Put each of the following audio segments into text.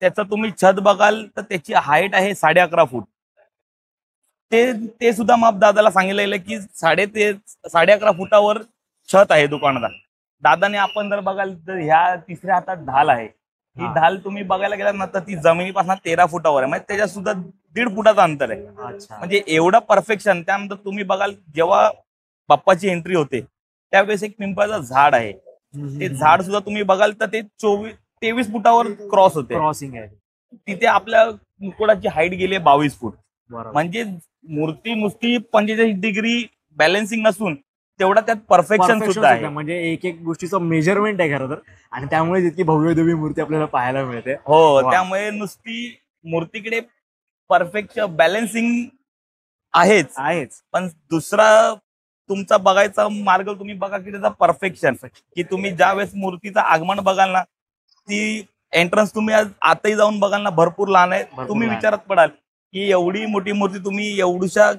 त्याचं तुम्ही छत बघाल तर त्याची हाईट आहे 11.5 फूट. ते ते सुद्धा माप दादाला सांगितलेलं की 11.5 फुटावर छत आहे दुकानात. दादाने आपण जर बघाल तर ह्या तिसऱ्या हातात ढाल आहे. ही ढाल तुम्ही बघायला गेलात ना तर ती जमिनीपासून 13 फुटावर आहे, म्हणजे त्याच्यात सुद्धा 1.5 फुटाचं अंतर आहे. म्हणजे एवढं परफेक्शन. त्यानंतर तुम्ही बघाल जेव्हा बाप्पाची एंट्री होते त्यावेळेस एक पिंपळाचं झाड आहे. ते झाड सुद्धा तुम्ही बघाल तर ते 23 फुटावर क्रॉस होते. क्रॉसिंग आहे. तिथे आपल्या मुकुटाची हाईट गेली 22 फूट. बरोबर. म्हणजे मूर्ती नुसती 45 डिग्री बॅलन्सिंग नसून तेवढा त्यात परफेक्शन सुद्धा आहे. म्हणजे एक एक गोष्टीचं मेजरमेंट आहे खरं तर, आणि त्यामुळे इतकी भव्य दिव्य मूर्ती आपल्याला पाहायला मिळते. हो, त्यामुळे नुसती मूर्तीकडे परफेक्ट बॅलन्सिंग आहेच, पण दुसरा तुमचा बघायचा मार्ग तुम्ही बघा की त्याचा परफेक्शन, की तुम्ही ज्या वेळेस मूर्तीचं आगमन बघाल ना, ती एंट्रन्स तुम्ही आज आताही जाऊन बघाल ना भरपूर लहान आहे. तुम्ही विचारात पडाल की एवढी मोठी मूर्ती तुम्ही एवढूशा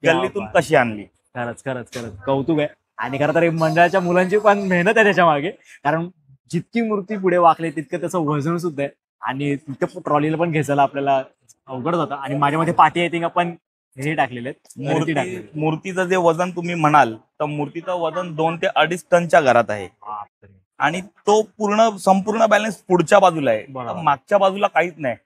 गल्लीतून कशी आणली. खरंच खरंच खरंच कौतुक आहे. आणि खरं तर मंडळाच्या मुलांची पण मेहनत आहे त्याच्या मागे, कारण जितकी मूर्ती पुढे वाकली तितकं त्याचं वजन सुद्धा आहे, आणि तितकं ट्रॉलीला पण घ्यायला आपल्याला अवघड जातं. आणि माझ्या मध्ये पाठी आय थिंक आपण हे टाकलेले आहेत. मूर्तीचं जे वजन तुम्ही म्हणाल तर मूर्तीचं वजन 2 ते 2.5 टनच्या घरात आहे. आणि तो संपूर्ण बॅलन्स पुढच्या बाजूला आहे, मागच्या बाजूला काहीच नाही.